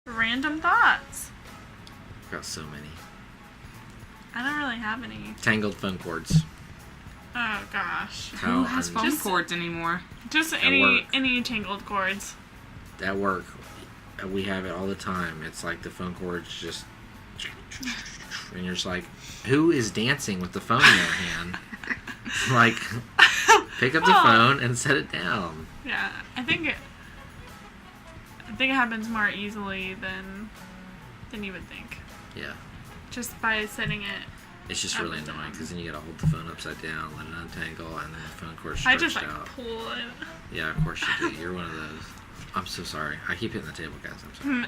Random thoughts. I've got so many. I don't really have any. Tangled phone cords. Oh gosh. Who has phone cords anymore? Just any tangled cords. At work, we have it all the time. It's like the phone cords just... And you're just like, who is dancing with the phone in their hand? Like, pick up the phone and set it down. Yeah, I think it happens more easily than you would think. Yeah. Just by setting it. It's just really annoying because then you gotta hold the phone upside down, let it untangle, and then the phone cord stretched out. I just like pull it. Yeah, of course you do. You're one of those. I'm so sorry. I keep hitting the table, guys. I'm sorry.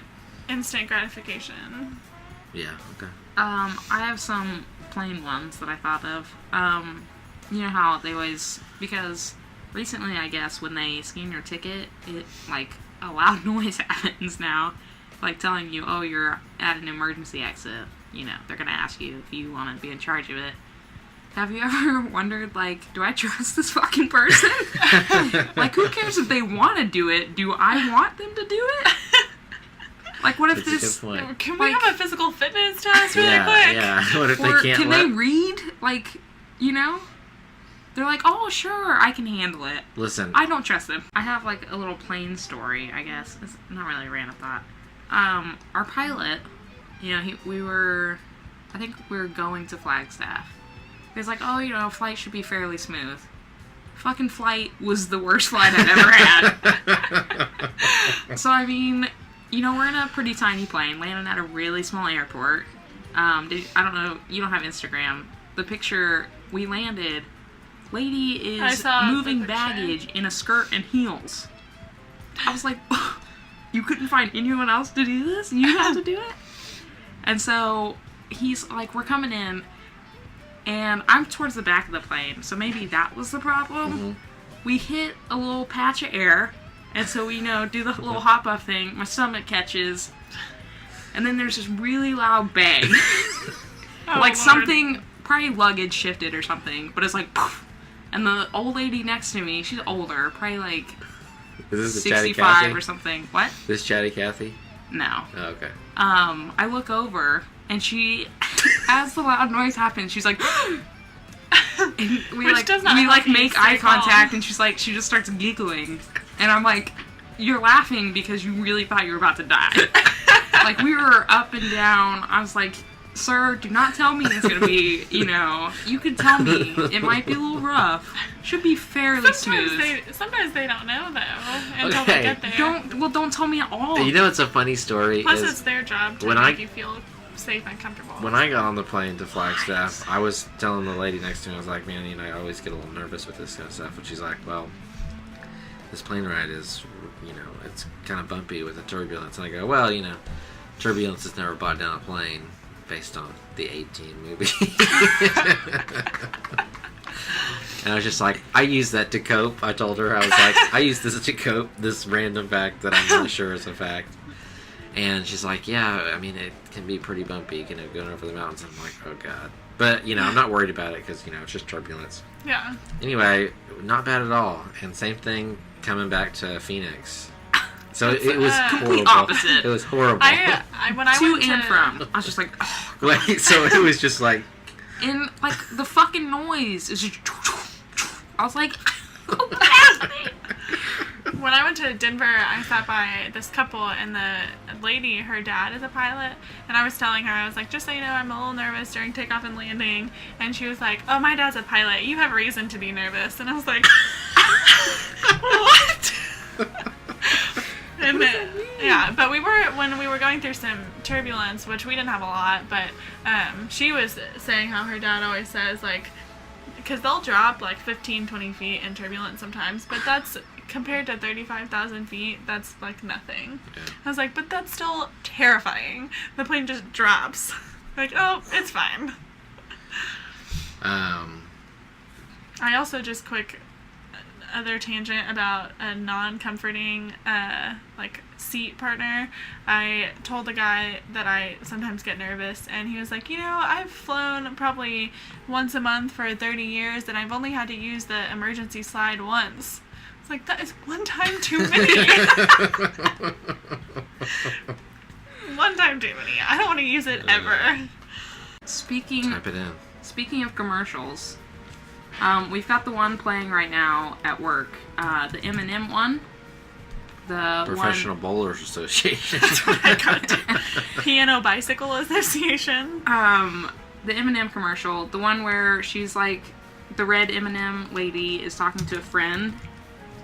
Instant gratification. Yeah. Okay. I have some plain ones that I thought of. You know how they always, because recently, I guess, when they scan your ticket, it, like, a loud noise happens now, like telling you, oh, you're at an emergency exit. You know, they're going to ask you if you want to be in charge of it. Have you ever wondered, like, do I trust this fucking person? Like, who cares if they want to do it? Do I want them to do it? Like, what if That's this... Can we have a physical fitness test really quick? Yeah, what if or they can't can they read? Like, you know? They're like, oh, sure, I can handle it. Listen. I don't trust them. I have, like, a little plain story, I guess. It's not really a random thought. Our pilot, you know, I think we were going to Flagstaff. He was like, oh, you know, flight should be fairly smooth. Fucking flight was the worst flight I've ever had. So, I mean, you know, we're in a pretty tiny plane, landing at a really small airport. I don't know, you don't have Instagram. The picture, we landed, lady is moving baggage in a skirt and heels. I was like, you couldn't find anyone else to do this? You have to do it? And so, he's like, we're coming in, and I'm towards the back of the plane, so maybe that was the problem. Mm-hmm. We hit a little patch of air, and so we, you know, do the little hop-up thing, my stomach catches, and then there's this really loud bang. Like something, probably luggage shifted or something, but it's like, poof. And the old lady next to me, she's older, probably like is this 65 or something. What? This Chatty Cathy? No. Oh, okay. I look over, and she, as the loud noise happens, she's like, and we make eye contact, and she's like, she just starts giggling, and I'm like, you're laughing because you really thought you were about to die. Like, we were up and down. I was like, sir, do not tell me it's gonna be, you know, you can tell me it might be a little rough. Should be fairly smooth. Sometimes they don't know though until they get there. Don't tell me at all. You know, it's a funny story. Plus, it's their job to make you feel safe and comfortable. When I got on the plane to Flagstaff, I was telling the lady next to me, I was like, man, you know, I always get a little nervous with this kind of stuff. And she's like, well, this plane ride is, you know, it's kind of bumpy with the turbulence. And I go, well, you know, turbulence has never brought down a plane. Based on the 18 movie. And I was just like, I use that to cope. I told her, I was like, I use this to cope, this random fact that I'm not sure is a fact. And she's like, yeah, I mean, it can be pretty bumpy, you know, going over the mountains. I'm like, oh God. But, you know, I'm not worried about it because, you know, it's just turbulence. Yeah. Anyway, not bad at all. And same thing coming back to Phoenix. So it was horrible. Opposite. It was horrible. When I went to and from, I was just like, oh, wait, so it was just like, and like the fucking noise is just. I was like, go past me. When I went to Denver, I sat by this couple, and the lady, her dad is a pilot, and I was telling her, I was like, just so you know, I'm a little nervous during takeoff and landing, and she was like, oh, my dad's a pilot, you have reason to be nervous, and I was like, what? And yeah, but when we were going through some turbulence, which we didn't have a lot, but she was saying how her dad always says, like, because they'll drop like 15, 20 feet in turbulence sometimes, but that's, compared to 35,000 feet, that's like nothing. Yeah. I was like, but that's still terrifying. The plane just drops. Like, oh, it's fine. I also just quick other tangent about a non-comforting like seat partner. I told the guy that I sometimes get nervous, and he was like, you know, I've flown probably once a month for 30 years, and I've only had to use the emergency slide once. It's like, that is one time too many. one time too many. I don't want to use it ever. Type it in. Speaking of commercials, we've got the one playing right now at work. The M&M one. The Professional Bowlers Association. That's what I got. Piano Bicycle Association. The M&M commercial. The one where she's like, the red M&M lady is talking to a friend,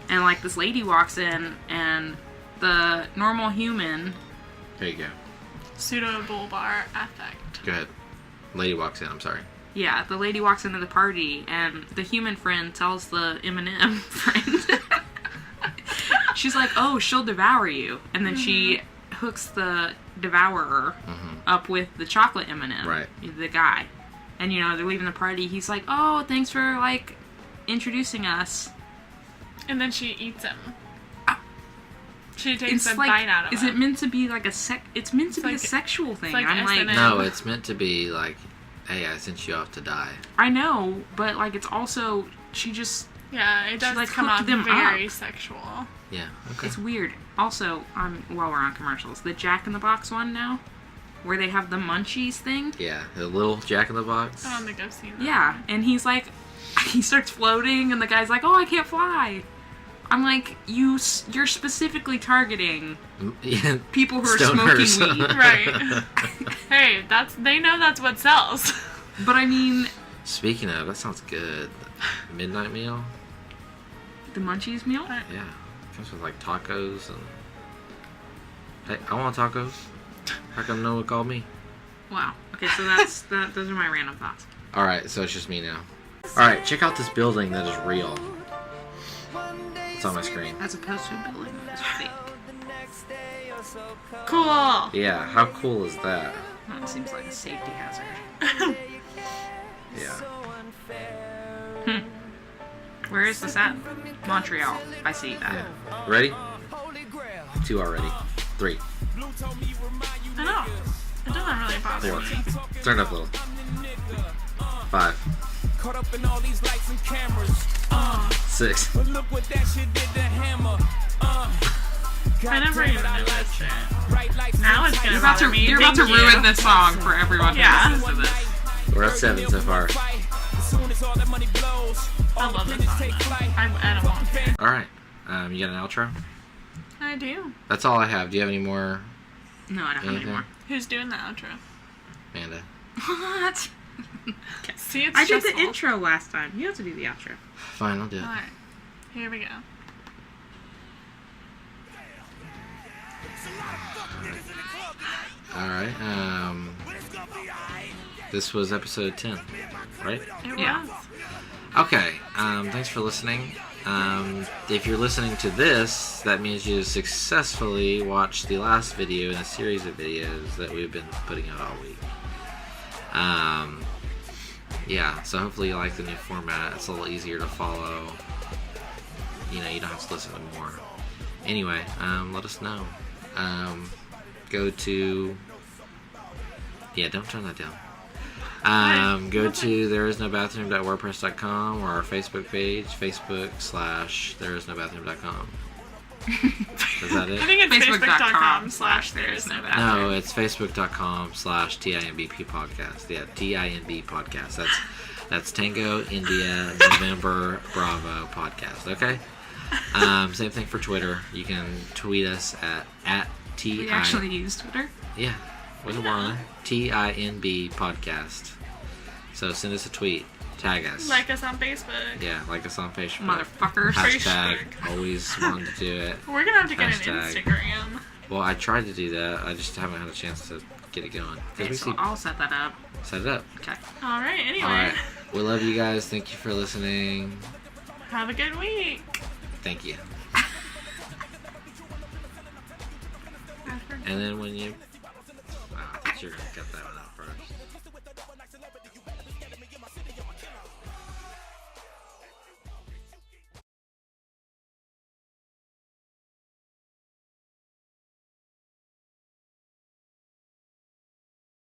and like this lady walks in, and the normal human. There you go. Pseudo-bulbar affect. Go ahead. Lady walks in, I'm sorry. Yeah, the lady walks into the party, and the human friend tells the M&M friend. She's like, oh, she'll devour you. And then she hooks the devourer up with the chocolate M&M. Right. The guy. And, you know, they're leaving the party. He's like, oh, thanks for, like, introducing us. And then she eats him. She takes a bite out of him. Is it meant to be like it's meant to be a sexual thing. like I'm S&M. like, No, it's meant to be like, hey, I sent you off to die. I know, but like it's also it does like, come hooked off them very up. sexual. Yeah, okay. It's weird. Also, while we're on commercials, the Jack in the Box one now, where they have the munchies thing. Yeah, the little Jack in the Box. I don't think I've seen that. Yeah, and he's like, he starts floating, and the guy's like, oh, I can't fly. I'm like, you're specifically targeting people who are Stoners. smoking weed. Right. Hey, they know that's what sells. But I mean... Speaking of, that sounds good. Midnight meal? The munchies meal? Yeah. Comes with like tacos and... Hey, I want tacos. How come no one called me? Wow. Okay, so those are my random thoughts. Alright, so it's just me now. Alright, check out this building that is real. It's on my screen. As opposed to a building that is fake. Cool. Yeah, how cool is that? That seems like a safety hazard. Yeah. Where is this at? Montreal. I see that. Yeah. Ready? 2 already. 3. I know. It doesn't really bother 4. me. Turn it up a little. 5. Caught up in all these lights and cameras. 6. But look what that shit did to Hammer. I never even knew that shit. Now it's gonna bother me. You're about to Thank you. ruin this song for everyone who listens to this. We're at 7 so far. I love this song, though. I don't want to. Alright. You got an outro? I do. That's all I have. Do you have any more? No, I don't have any Anything? more. Who's doing the outro? Amanda. What? See, it's I did stressful. the intro last time. You have to do the outro. Fine, I'll do it. Alright. Here we go. Alright. This was episode 10, right? It Yeah. was. Okay. Thanks for listening. If you're listening to this, that means you successfully watched the last video in a series of videos that we've been putting out all week. Yeah, so hopefully you like the new format. It's a little easier to follow. You know, you don't have to listen to more. Anyway, let us know. Go to... Yeah, don't turn that down. Go to thereisnobathroom.wordpress.com or our Facebook page, Facebook.com/thereisnobathroom.com. Is that it? I think it's Facebook.com/thereisnobathroom. No, it's Facebook.com/TINBP podcast. Yeah, TINB podcast. That's Tango, India, November, Bravo podcast. Okay? Same thing for Twitter. You can tweet us at TI. We actually use Twitter. Yeah. With a Y. TINB podcast. So send us a tweet. Tag us. Like us on Facebook. Yeah, like us on Facebook. Motherfuckers. Hashtag. Always wanted to do it. We're gonna have to get Hashtag. an Instagram. Well, I tried to do that. I just haven't had a chance to get it going. 'Cause Okay, we so see- I'll set that up. set it up. Okay. Alright, anyway. Alright. We love you guys. Thank you for listening. Have a good week. Thank you. And then when you... Oh, I thought you were going to cut that one out.